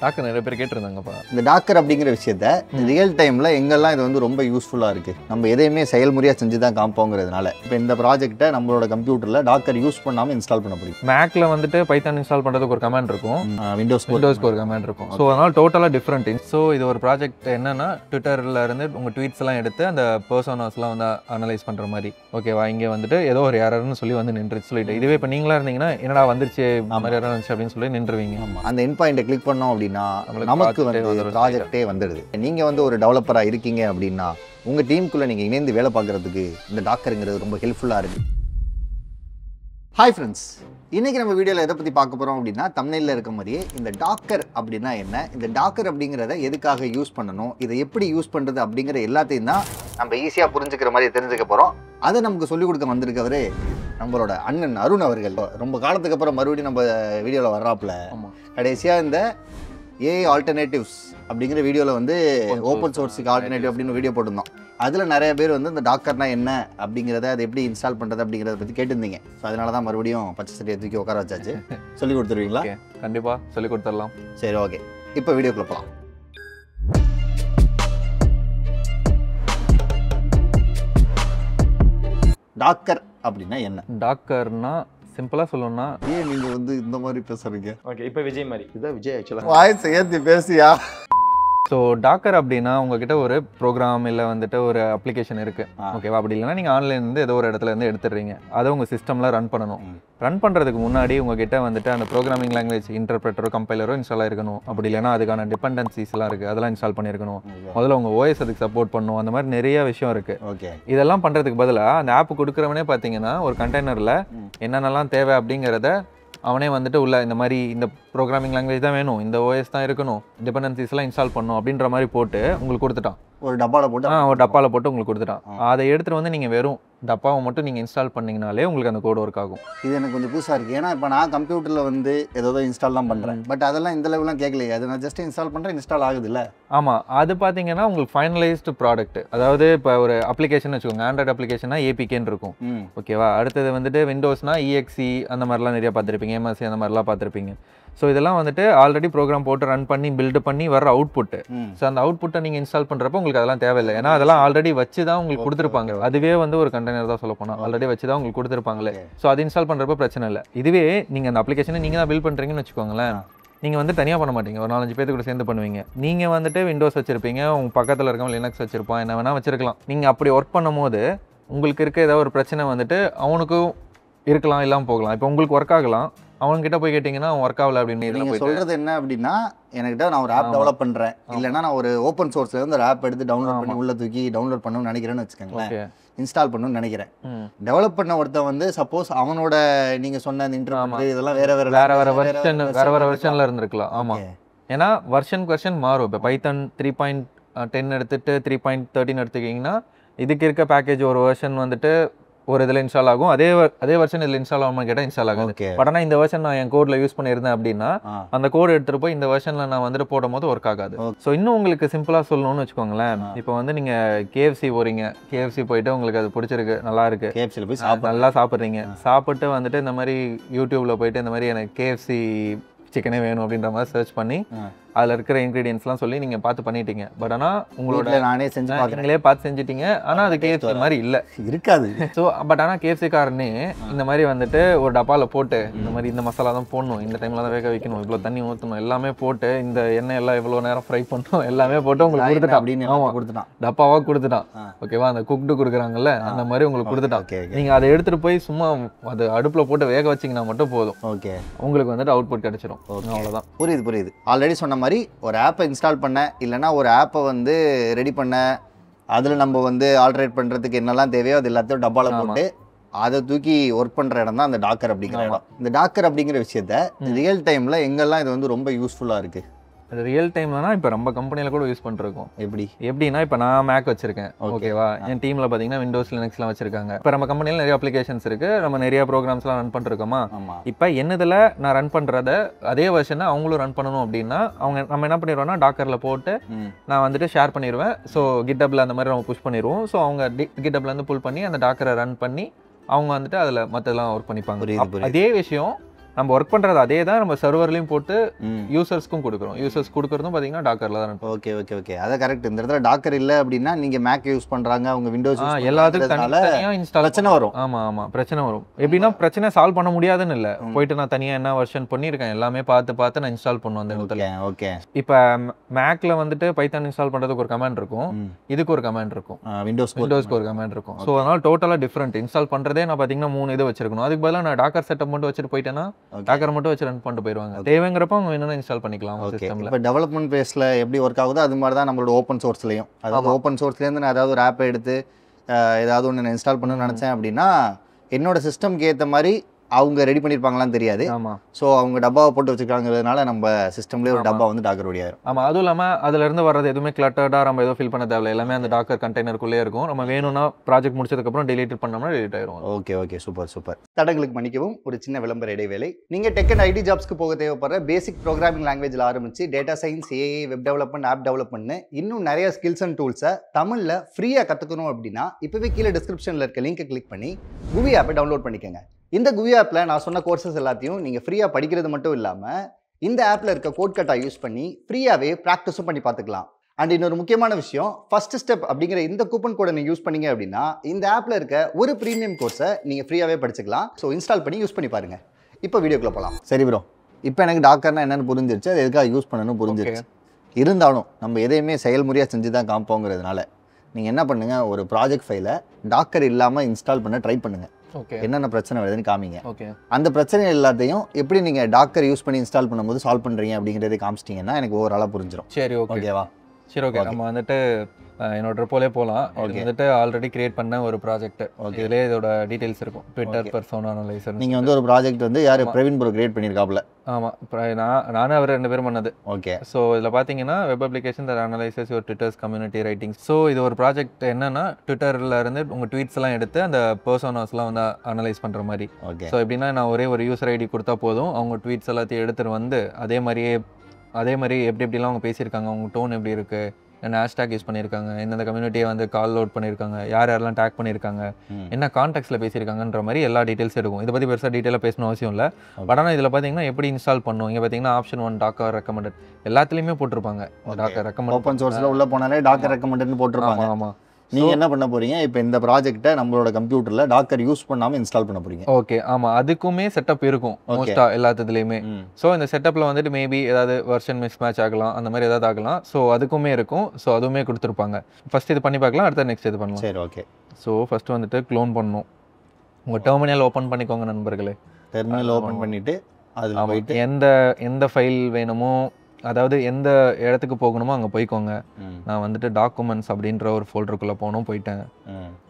Docker நிறைய பேர் கேட்டிருந்தாங்கப்பா. இந்த டாக்கர் அப்படிங்கிற விஷயத்த ரியல் டைமில் எங்கெல்லாம் இது வந்து ரொம்ப யூஸ்ஃபுல்லாக இருக்குது, நம்ம எதையுமே செயல்முறையாக செஞ்சு தான் காமிப்போங்கிறதுனால இப்போ இந்த ப்ராஜெக்ட்டை நம்மளோட கம்ப்யூட்டரில் டாக்கர் யூஸ் பண்ணாமல் இன்ஸ்டால் பண்ண முடியும். மேக்ல வந்துட்டு பைத்தான் இன்ஸ்டால் பண்ணுறதுக்கு ஒரு கமெண்ட் இருக்கும், விண்டோஸ்க்கு ஒரு கமெண்ட் இருக்கும். ஸோ அதனால் டோட்டலாக டிஃப்ரெண்ட். ஸோ இது ஒரு ப்ராஜெக்ட் என்னன்னா ட்விட்டரில் இருந்து உங்கள் ட்வீட்ஸ் எல்லாம் எடுத்து அந்த பர்சனாஸ்லாம் வந்து அனலைஸ் பண்ணுற மாதிரி. ஓகேவா, இங்கே வந்துட்டு ஏதோ ஒரு யாருன்னு சொல்லி வந்து நின்று சொல்லிட்டு, இதுவே இப்போ நீங்களா இருந்தீங்கன்னா என்னடா வந்துருச்சு மாதிரி யாரும் இருந்துச்சு அப்படின்னு சொல்லி நின்றுவீங்க. அந்த எண்ட் பாயிண்ட்டை கிளிக் பண்ணோம் அப்படின்னா நமக்கு வந்து ப்ராஜெக்டே வந்துடுது. நீங்கள் வந்து ஒரு டெவலப்பராக இருக்கீங்க அப்படின்னா உங்கள் டீமுக்குள்ளே நீங்கள் இணைந்து வேலை பார்க்குறதுக்கு இந்த டாக்கருங்கிறது ரொம்ப ஹெல்ப்ஃபுல்லாக இருக்குது. ஹாய் ஃப்ரெண்ட்ஸ், இன்றைக்கி நம்ம வீடியோவில் எதை பற்றி பார்க்க போகிறோம் அப்படின்னா தம்ப்நெயில்ல இருக்க மாதிரியே இந்த டாக்கர் அப்படின்னா என்ன, இந்த டாக்கர் அப்படிங்கிறத எதுக்காக யூஸ் பண்ணணும், இதை எப்படி யூஸ் பண்ணுறது அப்படிங்கிற எல்லாத்தையும் தான் நம்ம ஈஸியாக புரிஞ்சுக்கிற மாதிரி தெரிஞ்சுக்க போகிறோம். அதை நமக்கு சொல்லிக் கொடுக்க வந்திருக்கவரே நம்மளோட அண்ணன் அருண் அவர்கள். ரொம்ப காலத்துக்கு அப்புறம் மறுபடியும் நம்ம வீடியோவில் வர்றாப்புல. கடைசியாக இந்த ஏஐ ஆல்டர்னேட்டிவ்ஸ் அப்படிங்கிற வீடியோவில் வந்து ஓப்பன் சோர்ஸுக்கு ஆல்டர்னேட்டிவ் அப்படின்னு வீடியோ போட்டிருந்தோம். அதில் நிறைய பேர் வந்து இந்த டாக்கர்னா என்ன அப்படிங்கிறத அதை எப்படி இன்ஸ்டால் பண்ணுறது அப்படிங்கிறத பற்றி கேட்டிருந்தீங்க. ஸோ அதனால தான் மறுபடியும் பச்சை சட்டையை தூக்கி உட்கார வச்சாச்சு. சொல்லி கொடுத்துருவீங்களா? கண்டிப்பாக சொல்லி கொடுத்துடலாம். சரி, ஓகே, இப்போ வீடியோக்குள்ள போகலாம். டாக்கர் அப்படின்னா என்ன? டாக்கர்னா சிம்பிளா சொல்லணும்னா, ஏன் நீங்க வந்து இந்த மாதிரி பேசுறீங்க? ஓகே, இப்போ விஜய் மாதிரி இதான் விஜய் ஆக்சுவலாக வாய்ஸ் ஏற்றி பேசியா? ஸோ டாக்கர் அப்படின்னா உங்ககிட்ட ஒரு ப்ரோக்ராம் இல்லை வந்துட்டு ஒரு அப்ளிகேஷன் இருக்குது, ஓகேவா? அப்படி இல்லைன்னா நீங்கள் ஆன்லைன்லேருந்து ஏதோ ஒரு இடத்துல இருந்து எடுத்துடுறீங்க, அதை உங்கள் சிஸ்டமில் ரன் பண்ணணும். ரன் பண்ணுறதுக்கு முன்னாடி உங்ககிட்ட வந்துட்டு அந்த ப்ரோக்ராமிங் லாங்குவேஜ் இன்டர்பிரட்டரோ கம்பைலரோ இன்ஸ்டால் ஆகிருக்கணும். அப்படி இல்லைன்னா அதுக்கான டிபெண்டன்சிஸ்லாம் இருக்குது, அதெல்லாம் இன்ஸ்டால் பண்ணியிருக்கணும். முதல்ல உங்கள் ஓஎஸ் அதுக்கு சப்போர்ட் பண்ணணும். அந்த மாதிரி நிறைய விஷயம் இருக்குது. ஓகே, இதெல்லாம் பண்ணுறதுக்கு பதிலாக அந்த ஆப் கொடுக்குறவனே பார்த்தீங்கன்னா ஒரு கண்டெய்னரில் என்னென்னலாம் தேவை அப்படிங்கிறத அவனே வந்துட்டு உள்ள இந்த மாதிரி இந்த ப்ரோக்ராமிங் லாங்குவேஜ் தான் வேணும், இந்த ஓஎஸ் தான் இருக்கணும், டிபெண்டன்சிஸ்லாம் இன்ஸ்டால் பண்ணணும் அப்படின்ற மாதிரி போட்டு உங்களுக்கு கொடுத்துட்டான். ஒரு டப்பாவில் போட்டு உங்களுக்கு கொடுத்துட்டான். அதை எடுத்துகிட்டு வந்து நீங்கள் வெறும் டப்பாவை மட்டும் நீங்கள் இன்ஸ்டால் பண்ணிங்கனாலே உங்களுக்கு அந்த கோட் ஒர்க் ஆகும். இது எனக்கு கொஞ்சம் புதுசாக இருக்குது. ஏன்னா இப்போ நான் கம்ப்யூட்டரில் வந்து ஏதோ இன்ஸ்டால் தான் பண்ணுறேன், பட் அதெல்லாம் இந்த லெவலாம் கேட்கலையே. அது நான் ஜஸ்ட் இன்ஸ்டால் பண்ணுறேன், இன்ஸ்டால் ஆகுது இல்லை? ஆமாம், அது பார்த்தீங்கன்னா உங்களுக்கு ஃபைனலைஸ்டு ப்ராடக்ட். அதாவது இப்போ ஒரு அப்ளிகேஷன் வச்சுக்கோங்க, ஆண்ட்ராய்டு அப்ளிகேஷனா ஏபிகேன்னு இருக்கும், ஓகேவா? அடுத்தது வந்துட்டு விண்டோஸ்னா இஎக்ஸி அந்த மாதிரிலாம் நிறையா பார்த்துருப்பீங்க, எம்எஸ்சி அந்த மாதிரிலாம் பார்த்துருப்பீங்க. ஸோ இதெல்லாம் வந்துட்டு ஆல்ரெடி ப்ரோக்ராம் போட்டு ரன் பண்ணி பில்டு பண்ணி வர அவுட்புட்டு. ஸோ அந்த அவுட்புட்டை நீங்கள் இன்ஸ்டால் பண்ணுறப்போ உங்களுக்கு அதெல்லாம் தேவையில்லை. ஏன்னா அதெல்லாம் ஆல்ரெடி வச்சு தான் உங்களுக்கு கொடுத்துருப்பாங்க. அதுவே வந்து ஒரு கண்டெய்னர் தான் சொல்ல போனால் ஆல்ரெடி வச்சு தான் உங்களுக்கு கொடுத்துருப்பாங்களே. ஸோ அது இன்ஸ்டால் பண்ணுறப்போ பிரச்சனை இல்லை. இதுவே நீங்கள் அந்த அப்ளிகேஷனை நீங்கள் தான் பில்ட் பண்ணுறீங்கன்னு வச்சுக்கோங்களேன், நீங்கள் வந்து தனியாக பண்ண மாட்டீங்க, ஒரு 4-5 பேருக்கு கூட சேர்ந்து பண்ணுவீங்க. நீங்கள் வந்துட்டு விண்டோஸ் வச்சுருப்பீங்க, உங்கள் பக்கத்தில் இருக்கவங்க லினக்ஸ் வச்சுருப்பான், என்ன வேணால் வச்சுருக்கலாம். நீங்கள் அப்படி ஒர்க் பண்ணும் போது உங்களுக்கு இருக்க ஏதாவது ஒரு பிரச்சனை வந்துட்டு அவனுக்கும் இருக்கலாம், இல்லாமல் போகலாம். இப்போ உங்களுக்கு ஒர்க் ஆகலாம், அவன்கிட்ட போய் கேட்டிங்கன்னா அவன் ஒர்க் ஆகல அப்படின்னு. நீங்கள் சொல்கிறது என்ன அப்படின்னா, என்கிட்ட நான் ஒரு ஆப் டெவலப் பண்ணுறேன், இல்லைன்னா நான் ஒரு ஓப்பன் சோர்ஸ்லேருந்து ஒரு ஆப் எடுத்து டவுன்லோட் பண்ணி உள்ள தூக்கி டவுன்லோட் பண்ணணும்னு நினைக்கிறேன்னு வச்சுக்கோங்களேன், இன்ஸ்டால் பண்ணணும்னு நினைக்கிறேன். டெவலப் பண்ண ஒருத்தன் வந்து சப்போஸ் அவனோட நீங்கள் சொன்ன அந்த இன்டர்பிரட்டர் இதெல்லாம் வேற வெர்ஷனில் இருந்திருக்கலாம். ஆமாம், ஏன்னா வெர்ஷன் மாறும். இப்போ பைத்தான் 3.10 எடுத்துட்டு 3.13 எடுத்துக்கிங்கன்னா இதுக்கு இருக்க பேக்கேஜ் ஒரு வெர்ஷன் வந்துட்டு ஒரு இதில் இன்ஸ்டால் ஆகும், அதே வெர்ஷன் இதில் இன்ஸ்டால் ஆகாமல் கேட்டால் இன்ஸ்டால் ஆகும். பட் ஆனால் இந்த வெர்ஷன் நான் என் கோடில் யூஸ் பண்ணியிருந்தேன் அப்படின்னா அந்த கோடு எடுத்துகிட்டு போய் இந்த வெர்ஷனில் நான் வந்துட்டு போடும் போது ஒர்க் ஆகாது. ஸோ இன்னும் உங்களுக்கு சிம்பிளாக சொல்லணும்னு வச்சுக்கோங்களேன், இப்போ வந்து நீங்கள் கேஎஃப்சி போகிறீங்க, கேஎஃப்சி போயிட்டு உங்களுக்கு அது பிடிச்சிருக்கு, நல்லா இருக்குது, கேஎஃப்சியில் போய் நல்லா சாப்பிட்றீங்க, சாப்பிட்டு வந்துட்டு இந்த மாதிரி யூடியூப்பில் போயிட்டு இந்த மாதிரி எனக்கு கேஎஃப்சி சிக்கனே வேணும் அப்படின்ற மாதிரி சர்ச் பண்ணி அதில் இருக்கிற இன்க்ரீடியன்ஸ்லாம் சொல்லி நீங்கள் பார்த்து பண்ணிட்டீங்க. பட் ஆனால் உங்களோட நானே செஞ்சு நீங்களே பார்த்து செஞ்சிட்டீங்க, ஆனால் அது கேஎஃப்சி மாதிரி இல்லை, இருக்காது. ஸோ பட் ஆனால் கேஎஃப்சி காரனே இந்த மாதிரி வந்துட்டு ஒரு டப்பாவில் போட்டு இந்த மாதிரி இந்த மசாலா தான் போடணும், இந்த டைமில் தான் வேக வைக்கணும், இவ்வளோ தண்ணி ஊற்றணும், எல்லாமே போட்டு இந்த எண்ணெய் எல்லாம் எவ்வளோ நேரம் ஃப்ரை பண்ணணும் எல்லாமே போட்டு உங்களுக்கு கொடுத்துட்டான் அப்படின்னு கொடுத்துட்டான், டப்பாவாக கொடுத்துட்டான். ஓகேவா, அந்த குக்டு கொடுக்குறாங்கல்ல அந்த மாதிரி உங்களுக்கு கொடுத்துட்டான். நீங்கள் அதை எடுத்துகிட்டு போய் சும்மா அது அடுப்பில் போட்டு வேக வச்சிங்கன்னா மட்டும் போதும், ஓகே, உங்களுக்கு வந்துட்டு அவுட்புட் கிடைச்சிடும். அவ்வளோதான். புரியுது. ஆல்ரெடி சொன்ன மாதிரி ஒரு ஆப்பை இன்ஸ்டால் பண்ண, இல்லைனா ஒரு ஆப்பை வந்து ரெடி பண்ண, அதில் நம்ம வந்து ஆல்ட்ரேட் பண்ணுறதுக்கு என்னெல்லாம் தேவையோ அது எல்லாத்தையும் டப்பாவில் போட்டு அதை தூக்கி ஒர்க் பண்ணுற இடம் தான் அந்த டாக்கர் அப்படிங்கிற இடம். இந்த டாக்கர் அப்படிங்கிற விஷயத்த ரியல் டைமில் எங்கெல்லாம் இது வந்து ரொம்ப யூஸ்ஃபுல்லாக இருக்குது? அது ரியல் டைம்லனா இப்போ நம்ம கம்பெனியில் கூட யூஸ் பண்ணிருக்கோம். எப்படின்னா இப்போ நான் மேக் வச்சிருக்கேன், ஓகேவா? என் டீமில் பார்த்தீங்கன்னா விண்டோஸ் லினக்ஸ்லாம் வச்சிருக்காங்க. இப்போ நம்ம கம்பெனியில் நிறைய அப்ளிகேஷன்ஸ் இருக்குது, நம்ம நிறைய ப்ரோக்ராம்ஸ்லாம் ரன் பண்ணிருக்கோமா. இப்போ என்னதில் நான் ரன் பண்ணுறத அதே வெர்ஷனை அவங்களும் ரன் பண்ணணும் அப்படின்னா நம்ம என்ன பண்ணிடுவோம்னா டாக்கரில் போட்டு நான் வந்துட்டு ஷேர் பண்ணிடுவேன். ஸோ கிட்டப்பில் அந்த மாதிரி நம்ம புஷ் பண்ணிடுவோம். ஸோ அவங்க கிட்டப்லேருந்து புல் பண்ணி அந்த டாக்கரை ரன் பண்ணி அவங்க வந்துட்டு அதில் மற்றெல்லாம் ஒர்க் பண்ணிப்பாங்க. அதே விஷயம் நம்ம ஒர்க் பண்ணுறது அதே தான் நம்ம சர்வர்லையும் போட்டு யூசர்ஸ்க்கும் கொடுக்குறோம். யூசர்ஸ் கொடுக்குறதும் பார்த்தீங்கன்னா டாக்கரில் தான். ஓகே ஓகே ஓகே, அதை கரெக்ட். இந்த இடத்துல டாக்கர் இல்லை அப்படின்னா நீங்கள் மேக் யூஸ் பண்ணுறாங்க, அவங்க விண்டோஸ் எல்லாத்துக்கும் தனியாக இன்ஸ்டால் பிரச்சனை வரும். ஆமாம் பிரச்சனை வரும். எப்படின்னா பிரச்சனை சால்வ் பண்ண முடியாதுன்னு இல்லை, போயிட்டு நான் தனியாக என்ன வெர்ஷன் பண்ணியிருக்கேன் எல்லாமே பார்த்து நான் இன்ஸ்டால் பண்ணுவேன் அந்த இடத்துல. ஓகே, இப்போ மேக்ல வந்துட்டு பைத்தான் இன்ஸ்டால் பண்ணுறதுக்கு ஒரு கமாண்ட் இருக்கும், இதுக்கு ஒரு கமாண்ட் இருக்கும், விண்டோஸ்க்கு ஒரு கமாண்ட் இருக்கும். ஸோ அதனால டோட்டலாக டிஃப்ரெண்ட். இன்ஸ்டால் பண்ணுறதே நான் பார்த்தீங்கன்னா 3 இது வச்சிருக்கணும். அதுக்கு பதிலாக நான் டாக்கர் செட்டப் மட்டும் வச்சுட்டு போயிட்டேன்னா டாக்கர் மட்டும் வச்சு ரன் பண்ணிட்டு போயிடுவாங்க. தேவைங்கிறப்ப அவங்க என்னென்ன இன்ஸ்டால் பண்ணிக்கலாம் சிஸ்டம்ல. இப்போ டெவலப்மெண்ட் பேஸில் எப்படி ஒர்க் ஆகுதோ அது மாதிரி தான் நம்மளோட ஓப்பன் சோர்ஸ்லையும். அதாவது ஓப்பன் சோர்ஸ்லேருந்து நான் ஏதாவது ஒரு ஆப்பை எடுத்து ஏதாவது ஒன்று நான் இன்ஸ்டால் பண்ணணும்னு நினச்சேன் அப்படின்னா என்னோட சிஸ்டம்க்கு ஏற்ற மாதிரி அவங்க ரெடி பண்ணியிருப்பாங்களான்னு தெரியாது. ஆமாம், ஸோ அவங்க டப்பாவை போட்டு வச்சுருக்காங்கிறதுனால நம்ம சிஸ்டம்லேயே ஒரு டப்பா வந்து டாக்கர் ஓடியாயிரும். ஆமாம், அதுவும் இல்லாமல் அதுலேருந்து வர்றது எதுவுமே கிளட்டர்டாக நம்ம எதுவும் ஃபில் பண்ண தேவையில்லை, எல்லாமே அந்த டாக்கர் கண்டெய்னருக்குள்ளே இருக்கும். நம்ம வேணும்னா ப்ராஜெக்ட் முடிச்சதுக்கப்புறம் டெலீட் பண்ணோம்னா டெலீட் ஆயிரும். Okay okay, super. தடங்களுக்கு மன்னிக்கவும், ஒரு சின்ன விளம்பர இடைவேளை. நீங்கள் டெக் அண்ட் ஐடி ஜாப்ஸ்க்கு போக தேவைப்படுற பேசிக் ப்ரோக்ராமிங் லாங்குவேஜில் ஆரம்பிச்சு data science, AI, web development, app development இன்னும் நிறைய ஸ்கில்ஸ் அண்ட் டூல்ஸை தமிழில் ஃப்ரீயாக கற்றுக்கணும் அப்படின்னா இப்போவே கீழே டிஸ்கிரிப்ஷனில் இருக்க லிங்கை கிளிக் பண்ணி குவி ஆப்பை டவுன்லோட் பண்ணிக்கோங்க. இந்த குவி ஆப்பில் நான் சொன்ன கோர்சஸ் எல்லாத்தையும் நீங்கள் ஃப்ரீயாக படிக்கிறது மட்டும் இல்லாமல் இந்த ஆப்பில் இருக்க கோட் கட்டா யூஸ் பண்ணி ஃப்ரீயாகவே ப்ராக்டிஸும் பண்ணி பார்த்துக்கலாம். அண்ட் இன்னொரு முக்கியமான விஷயம், ஃபர்ஸ்ட் ஸ்டெப் அப்படிங்கிற இந்த கூப்பன் கோடை நீங்கள் யூஸ் பண்ணீங்க அப்படின்னா இந்த ஆப்பில் இருக்க ஒரு ப்ரீமியம் கோர்ஸை நீங்கள் ஃப்ரீயாகவே படிச்சுக்கலாம். ஸோ இன்ஸ்டால் பண்ணி யூஸ் பண்ணி பாருங்கள். இப்போ வீடியோக்குள்ளே போகலாம். சரி ப்ரோ, இப்போ எனக்கு டாக்கர்னா என்னென்னு புரிஞ்சிருச்சு, அது எதுக்காக யூஸ் பண்ணணும் புரிஞ்சிருச்சு. இருந்தாலும் நம்ம எதையுமே செயல்முறையாக செஞ்சு தான் காம்போங்கிறதுனால நீங்கள் என்ன பண்ணுங்கள், ஒரு ப்ராஜெக்ட் ஃபைலை டாக்கர் இல்லாமல் இன்ஸ்டால் பண்ண ட்ரை பண்ணுங்கள். என்னென்ன பிரச்சனை வருதுன்னு காமிங்க. அந்த பிரச்சனை எல்லாத்தையும் எப்படி நீங்கள் டாக்கர் யூஸ் பண்ணி இன்ஸ்டால் பண்ணும்போது சால்வ் பண்ணுறீங்க அப்படிங்கிறத காமிச்சிட்டிங்கன்னா எனக்கு ஓவராலாக புரிஞ்சிடும். சரி, ஓகேவா? சரி, ஓகே. நம்ம வந்துட்டு என்னோட ட்ரிப்போலே போகலாம். வந்துட்டு ஆல்ரெடி கிரியேட் பண்ண ஒரு ப்ராஜெக்ட். இதுலேயே இதோட டீட்டெயில்ஸ் இருக்கும். Twitter persona analyser. நீங்கள் வந்து ஒரு ப்ராஜெக்ட் வந்து யார் பிரவீன் ப்ரோ கிரியேட் பண்ணியிருக்காப்ல? ஆமாம், நானும் அவர் 2 பேரும் பண்ணது. ஓகே. ஸோ இதில் பார்த்தீங்கன்னா web application that analysis your Twitters community writing. So இது ஒரு ப்ராஜெக்ட் என்னன்னா ட்விட்டரில் இருந்து உங்கள் ட்வீட்ஸ் எல்லாம் எடுத்து அந்த பர்சோனாஸ்லாம் வந்து அனலைஸ் பண்ணுற மாதிரி. ஓகே. ஸோ எப்படின்னா நான் ஒரே ஒரு யூசர் ஐடி கொடுத்தா போதும், அவங்க ட்வீட்ஸ் எல்லாத்தையும் எடுத்துகிட்டு வந்து அதே மாதிரி எப்படிலாம் அவங்க பேசியிருக்காங்க, அவங்க டோன் எப்படி இருக்குது, என்ன ஹேஷ்டாக் யூஸ் பண்ணியிருக்காங்க, எந்தெந்த கம்யூனிட்டியை வந்து கால் அவுட் பண்ணியிருக்காங்க, யாரெல்லாம் டேக் பண்ணியிருக்காங்க, என்ன கான்டாக்ட்ஸில் பேசியிருக்காங்கன்ற மாதிரி எல்லா டீட்டெயில்ஸ் இருக்கும். இதை பற்றி பெருசாக டீட்டெயிலாக பேசணும் அவசியம் இல்லை. பட் ஆனால் இதில் பார்த்தீங்கன்னா எப்படி இன்ஸ்டால் பண்ணும், இங்கே பார்த்தீங்கன்னா ஆப்ஷன் 1 டாக்கர் ரெக்கமெண்டட் எல்லாத்துலேயுமே போட்டிருப்பாங்க. டாக்கர் ரெக்கமெண்ட் ஓப்பன் சோர்ஸில் உள்ள போனாலே டாக்கர் ரெக்கமெண்டட்னு போட்டிருப்பாங்க. ஆமாம். நீங்கள் என்ன பண்ண போகிறீங்க, இப்போ இந்த ப்ராஜெக்ட்டை நம்மளோட கம்ப்யூட்டரில் டாக்கர் யூஸ் பண்ணாமல் இன்ஸ்டால் பண்ண போகிறீங்க. ஓகே, ஆமாம். அதுக்குமே செட்டப் இருக்கும் மோஸ்ட்டாக எல்லாத்துலேயுமே. ஸோ இந்த செட்டப்பில் வந்துட்டு மேபி ஏதாவது வெர்ஷன் மிஸ் மேட்ச் ஆகலாம், அந்த மாதிரி ஏதாவது ஆகலாம். ஸோ அதுக்குமே இருக்கும். ஸோ அதுவுமே கொடுத்துருப்பாங்க. ஃபஸ்ட் இது பண்ணி பார்க்கலாம், அடுத்த நெக்ஸ்ட் இது பண்ணலாம். சரி, ஓகே. ஸோ ஃபஸ்ட்டு வந்துட்டு க்ளோன் பண்ணணும். உங்கள் டெர்மினல் ஓப்பன் பண்ணிக்கோங்க நண்பர்களே. டெர்மினல் ஓப்பன் பண்ணிவிட்டு அதில் போயிட்டு எந்த ஃபைல் வேணுமோ, அதாவது எந்த இடத்துக்கு போகணுமோ அங்கே போய்க்கோங்க. நான் வந்துட்டு டாக்குமெண்ட்ஸ் அப்படின்ற ஒரு ஃபோல்டருக்குள்ளே போயிட்டேன்.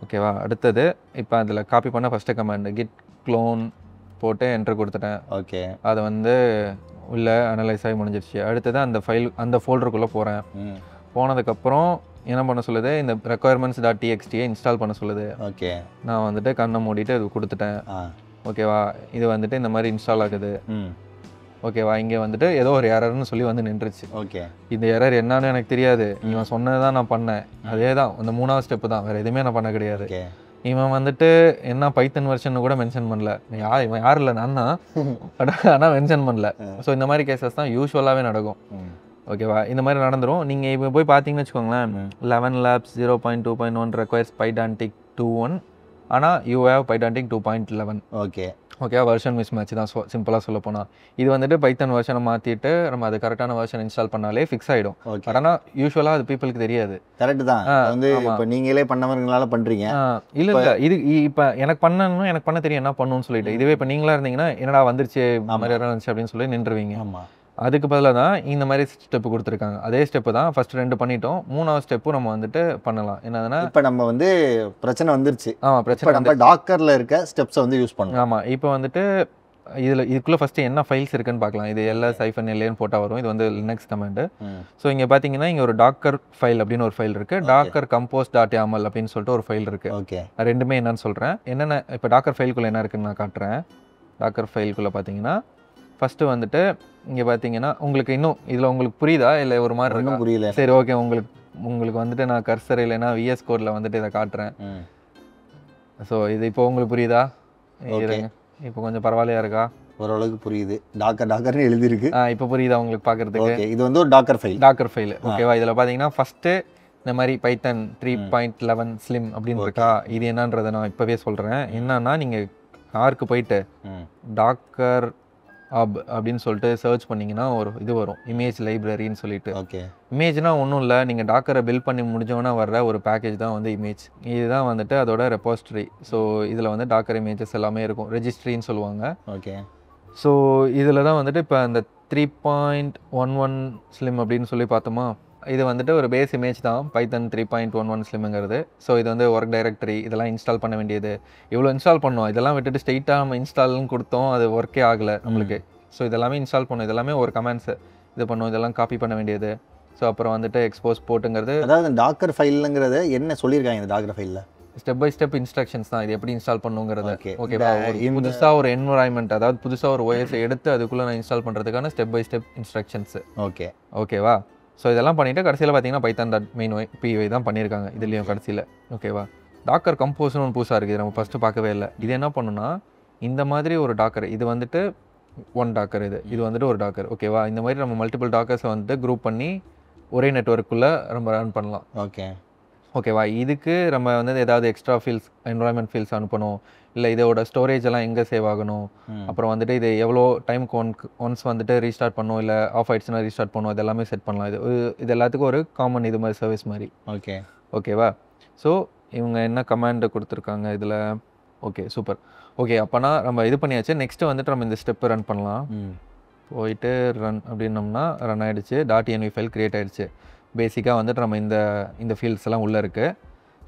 ஓகேவா? அடுத்தது இப்போ அதில் காப்பி பண்ண ஃபஸ்ட்டு கமாண்ட் கிட் க்ளோன் போட்டு என்ட்ரு கொடுத்துட்டேன். ஓகே. அதை வந்து உள்ளே அனலைஸ் ஆகி முடிஞ்சிருச்சு. அடுத்தது அந்த ஃபோல்டருக்குள்ளே போகிறேன். போனதுக்கப்புறம் என்ன பண்ண சொல்லுது, இந்த requirements.txt இன்ஸ்டால் பண்ண சொல்லுது. ஓகே. நான் வந்துட்டு கண்ணை மூடிட்டு இது கொடுத்துட்டேன். ஓகேவா? இது வந்துட்டு இந்த மாதிரி இன்ஸ்டால் ஆகுது. ஓகேவா? இங்கே வந்துட்டு ஏதோ ஒரு எரர்னு சொல்லி வந்து நின்றுச்சு. ஓகே. இந்த எரர் என்னன்னு எனக்கு தெரியாது. இவன் சொன்னது தான் நான் பண்ணேன். அதே தான் அந்த 3வது ஸ்டெப்பு தான், வேறு எதுவுமே நான் பண்ண கிடையாது. இவன் வந்துட்டு என்ன பைத்தன் வெர்ஷன் கூட மென்ஷன் பண்ணல. இவன் யார் இல்லை, நான் தான். ஆனால் மென்ஷன் பண்ணல. ஸோ இந்த மாதிரி கேசஸ் தான் யூஸ்வலாகவே நடக்கும். ஓகேவா? இந்த மாதிரி நடந்துடும். நீங்கள் இப்போ போய் பார்த்தீங்கன்னு வச்சுக்கோங்களேன், 11 labs 0.2.1 requires Pydantic 2.1, ஆனால் you have Pydantic 2.11. Okay. Okay, version miss match தான் சிம்பிளாக சொல்ல போனால். இது வந்துட்டு பைத்தன் வெர்ஷனை மாற்றிட்டு நம்ம அது கரெக்டான வெர்ஷன் இன்ஸ்டால் பண்ணாலே ஃபிக்ஸ் ஆகிடும். பட் ஆனால் யூஸ்வலாக அது பீப்புளுக்கு தெரியாது. கரெக்ட் தான். வந்து இப்போ நீங்களே பண்ணவங்களால பண்ணுறீங்க. இல்லை இது இப்போ எனக்கு பண்ண தெரியும் என்ன பண்ணணும்னு சொல்லிட்டு. இதுவே இப்போ நீங்களா இருந்தீங்கன்னா என்னடா வந்துருச்சு மாதிரி இருந்துச்சு அப்படின்னு சொல்லி நின்றுவீங்க. ஆமாம். அதுக்கு பதிலாக தான் இந்த மாதிரி ஸ்டெப்பு கொடுத்துருக்காங்க. அதே ஸ்டெப்பு தான் ஃபர்ஸ்ட் 2 பண்ணிட்டோம். 3வது ஸ்டெப்பு நம்ம வந்துட்டு பண்ணலாம். என்னதுன்னா இப்போ நம்ம வந்து பிரச்சனை வந்துருச்சு. ஆமாம், பிரச்சனை. நம்ம டாக்கரில் இருக்க ஸ்டெப்ஸை வந்து யூஸ் பண்ணலாம். ஆமாம். இப்போ வந்துட்டு இதுக்குள்ளே ஃபஸ்ட்டு என்ன ஃபைல்ஸ் இருக்குன்னு பார்க்கலாம். இது ls-ln போட்டால் வரும். இது வந்து லினக்ஸ் கமாண்டு. ஸோ இங்கே பார்த்தீங்கன்னா இங்கே ஒரு டாக்கர் ஃபைல் அப்படின்னு ஒரு ஃபைல் இருக்குது. டாக்கர் compose.yaml அப்படின்னு சொல்லிட்டு ஒரு ஃபைல் இருக்குது. ஓகே. ரெண்டுமே என்னன்னு சொல்கிறேன். என்னென்ன இப்போ டாக்கர் ஃபைலுக்குள்ளே என்ன இருக்குன்னு நான் காட்டுறேன். டாக்கர் ஃபைலுக்குள்ளே பார்த்தீங்கன்னா ஃபஸ்ட்டு வந்துட்டு இங்கே பார்த்தீங்கன்னா உங்களுக்கு இன்னும் இதில் உங்களுக்கு புரியுதா இல்லை ஒரு மாதிரி இன்னும் புரியல? சரி, ஓகே. உங்களுக்கு வந்துட்டு நான் கர்சர் இல்லைன்னா VS கோடில் வந்துட்டு இதை காட்டுறேன். ஸோ இது இப்போ உங்களுக்கு புரியுதா? இப்போ கொஞ்சம் பரவாயில்லையா இருக்கா? ஓரளவுக்கு புரியுது. டாக்கர்னு எழுதியிருக்கு. இப்போ புரியுதா உங்களுக்கு பார்க்குறதுக்கு? ஓகே, இது வந்து ஒரு டாக்கர் ஃபைல். ஓகேவா? இதில் பார்த்தீங்கன்னா ஃபஸ்ட்டு இந்த மாதிரி பைத்தன் 3.11 ஸ்லிம் அப்படின்னு இருக்கா. இது என்னன்றதை நான் இப்போவே சொல்கிறேன். என்னன்னா நீங்கள் ஆர்க்கு போயிட்டு டாக்கர் அப்படின்னு சொல்லிட்டு சர்ச் பண்ணிங்கன்னா ஒரு இது வரும், இமேஜ் லைப்ரரின்னு சொல்லிட்டு. ஓகே, இமேஜ்னால் ஒன்றும் இல்லை, நீங்கள் டாக்கரை பில்ட் பண்ணி முடிஞ்சோன்னா வர்ற ஒரு பேக்கேஜ் தான் வந்து இமேஜ். இதுதான் வந்துட்டு அதோட ரெபாசிட்டரி. ஸோ இதில் வந்து டாக்கர் இமேஜஸ் எல்லாமே இருக்கும், ரெஜிஸ்ட்ரின்னு சொல்லுவாங்க. ஓகே. ஸோ இதில் தான் வந்துட்டு இப்போ அந்த 3.11 ஸ்லிம் அப்படின்னு சொல்லி பார்த்தோமா, இது வந்துட்டு ஒரு பேஸ் இமேஜ் தான் பைத்தன் 3.11 ஸ்லிம்ங்கிறது. ஸோ இது வந்து ஒர்க் டைரக்டரி இதெல்லாம் இன்ஸ்டால் பண்ண வேண்டியது, இவ்வளோ இன்ஸ்டால் பண்ணோம். இதெல்லாம் விட்டுட்டு ஸ்ட்ரெயிட்டாக நம்ம இன்ஸ்டால்னு கொடுத்தோம், அது ஒர்க்கே ஆகலை நம்மளுக்கு. ஸோ இதெல்லாமே இன்ஸ்டால் பண்ணோம், இதெல்லாமே ஒரு கமெண்ட்ஸு இது பண்ணோம், இதெல்லாம் காப்பி பண்ண வேண்டியது. ஸோ அப்புறம் வந்துட்டு எக்ஸ்போஸ் போட்டுங்கிறது. அதாவது டாக்கர் ஃபைலுங்கிறத என்ன சொல்லியிருக்காங்க இந்த டாக்கர் ஃபைலில்? ஸ்டெப் பை ஸ்டெப் இன்ஸ்ட்ரக்ஷன்ஸ் தான், இது எப்படி இன்ஸ்டால் பண்ணுங்கிறது. ஓகேவா? புதுசாக ஒரு என்வரான்மெண்ட், அதாவது புதுசாக ஒரு OS எடுத்து அதுக்குள்ளே நான் இன்ஸ்டால் பண்ணுறதுக்கான ஸ்டெப் பை ஸ்டெப் இன்ஸ்ட்ரக்ஷன்ஸ். ஓகேவா? ஸோ இதெல்லாம் பண்ணிவிட்டு கடைசியில் பார்த்தீங்கன்னா python.main.py தான் பண்ணியிருக்காங்க இதுலேயும் கடைசியில். ஓகேவா? டாக்கர் கம்போஸ்னு ஒன்று புதுசாக இருக்குது, நம்ம ஃபஸ்ட்டு பார்க்கவே இல்லை. இது என்ன பண்ணுன்னா, இந்த மாதிரி ஒரு டாக்கர், இது வந்துட்டு ஒன் டாக்கர், இது வந்துட்டு ஒரு டாக்கர். ஓகேவா? இந்த மாதிரி நம்ம மல்டிபிள் டாக்கர்ஸை வந்துட்டு குரூப் பண்ணி ஒரே நெட்வொர்க்குள்ளே நம்ம ரன் பண்ணலாம். ஓகேவா? இதுக்கு நம்ம வந்து ஏதாவது எக்ஸ்ட்ரா ஃபீல்ஸ், என்வரான்மெண்ட் ஃபீல்ஸ் அனுப்பணும், இல்லை இதோட ஸ்டோரேஜ் எல்லாம் எங்கே சேவ் ஆகணும், அப்புறம் வந்துட்டு இது எவ்வளோ டைமுக்கு ஒன்ஸ் வந்துட்டு ரீஸ்டார்ட் பண்ணணும், இல்லை ஆஃப் ஆயிடுச்சுன்னா ரீஸ்டார்ட் பண்ணணும், இது எல்லாமே செட் பண்ணலாம். இது எல்லாத்துக்கும் ஒரு காமன் இது மாதிரி சர்வீஸ் மாதிரி. ஓகேவா? ஸோ இவங்க என்ன கமாண்ட் கொடுத்துருக்காங்க இதில்? Okay, super. ஓகே, அப்போனா நம்ம இது பண்ணியாச்சு. நெக்ஸ்ட்டு வந்துட்டு நம்ம இந்த ஸ்டெப்பு ரன் பண்ணலாம். போயிட்டு ரன் அப்படின்னோம்னா ரன் ஆகிடுச்சு, .env ஃபைல் க்ரியேட் ஆகிடுச்சு. பேசிக்காக வந்துட்டு நம்ம இந்த ஃபீல்ட்ஸ் எல்லாம் உள்ளே இருக்குது.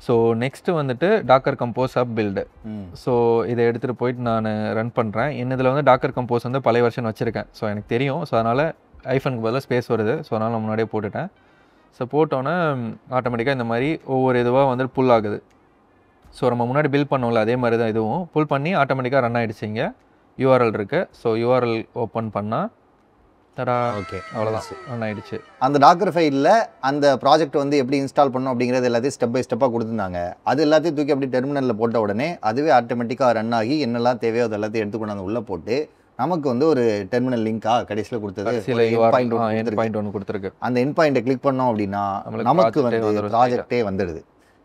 ஸோ நெக்ஸ்ட்டு வந்துட்டு டாக்கர் கம்போஸ் அப் பில்டு. ஸோ இதை எடுத்துகிட்டு போயிட்டு நான் ரன் பண்ணுறேன். இதில் வந்து டாக்கர் கம்போஸ் வந்து பழைய வெர்ஷன் வச்சுருக்கேன். ஸோ எனக்கு தெரியும். ஸோ அதனால் ஐஃபனுக்கு பதிலாக ஸ்பேஸ் வருது. ஸோ அதனால் நான் முன்னாடியே போட்டுட்டேன். ஸோ போட்டோன்னே ஆட்டோமேட்டிக்காக இந்த மாதிரி ஒவ்வொரு இதுவாக வந்துட்டு புல் ஆகுது. ஸோ நம்ம முன்னாடி பில் பண்ணோம்ல அதே மாதிரி தான் இதுவும் புல் பண்ணி ஆட்டோமேட்டிக்காக ரன் ஆகிடுச்சு. இங்கே URL இருக்குது. ஸோ URL ஓப்பன் பண்ணால் தடா, ஓகே, அவ்வளோதான், ரன் ஆகிடுச்சு. அந்த டாக்கர் ஃபைலில் அந்த ப்ராஜெக்ட் வந்து எப்படி இன்ஸ்டால் பண்ணணும் அப்படிங்கிறது எல்லாத்தையும் ஸ்டெப் பை ஸ்டெப்பாக கொடுத்துருந்தாங்க. அது எல்லாத்தையும் தூக்கி அப்படி டெர்மினலில் போட்ட உடனே அதுவே ஆட்டோமேட்டிக்காக ரன் ஆகி என்னெல்லாம் தேவையோ அது எல்லாத்தையும் எடுத்து கொண்டாந்து உள்ளே போட்டு நமக்கு வந்து ஒரு டெர்மினல் லிங்காக கடைசியில் கொடுத்தது .1 கொடுத்துருக்கு. அந்த என் பாயிண்ட்டை கிளிக் பண்ணோம் அப்படின்னா நமக்கு வந்து ப்ராஜெக்டே வந்துடுது.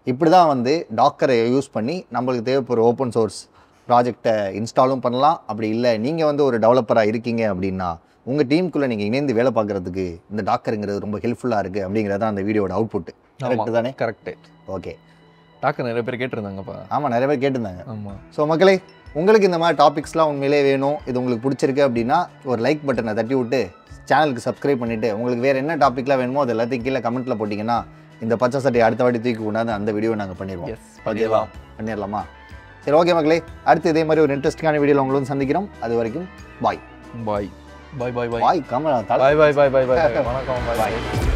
இப்படி தான் வந்து டாக்கரை யூஸ் பண்ணி நம்மளுக்கு தேவைப்படுற ஓப்பன் சோர்ஸ் ப்ராஜெக்டை இன்ஸ்டாலும் பண்ணலாம். அப்படி இல்லை நீங்கள் வந்து ஒரு டெவலப்பராக இருக்கீங்க அப்படின்னா உங்கள் டீமுக்குள்ளே நீங்கள் இணைந்து வேலை பார்க்குறதுக்கு இந்த டாக்கருங்கிறது ரொம்ப ஹெல்ப்ஃபுல்லாக இருக்குது அப்படிங்கிறது தான் அந்த வீடியோட அவுட்புட். கரெக்டு தானே? கரெக்டு. ஓகே, டாக்கர் நிறைய பேர் கேட்டிருந்தாங்கப்பா. ஆமாம், நிறைய பேர் கேட்டிருந்தாங்க. ஆமாம். ஸோ மக்களே, உங்களுக்கு இந்த மாதிரி டாபிக்ஸ்லாம் உண்மையிலே வேணும், இது உங்களுக்கு பிடிச்சிருக்கு அப்படின்னா ஒரு லைக் பட்டனை தட்டி விட்டு சேனலுக்கு சப்ஸ்கிரைப் பண்ணிவிட்டு உங்களுக்கு வேறு என்ன டாப்பிக்லாம் வேணுமோ அது எல்லாத்தையும் கீழே கமெண்ட்டில் போட்டிங்கன்னா இந்த பச்சை சட்டையை அடுத்த வாட்டி தூக்கி கொண்டாந்து அந்த வீடியோவை நாங்கள் பண்ணிடுவோம். ஓகேவா? பண்ணிடலாமா? சரி, ஓகே மக்களே, அடுத்து இதே மாதிரி ஒரு இன்ட்ரெஸ்டிங்கான வீடியோவில் உங்களை வந்து சந்திக்கிறோம். அது வரைக்கும் பாய். பாய் பாய் பாய் பாய் பாய். கமலா, பாய் பாய் பாய் பாய் பாய். வணக்கம். பாய்.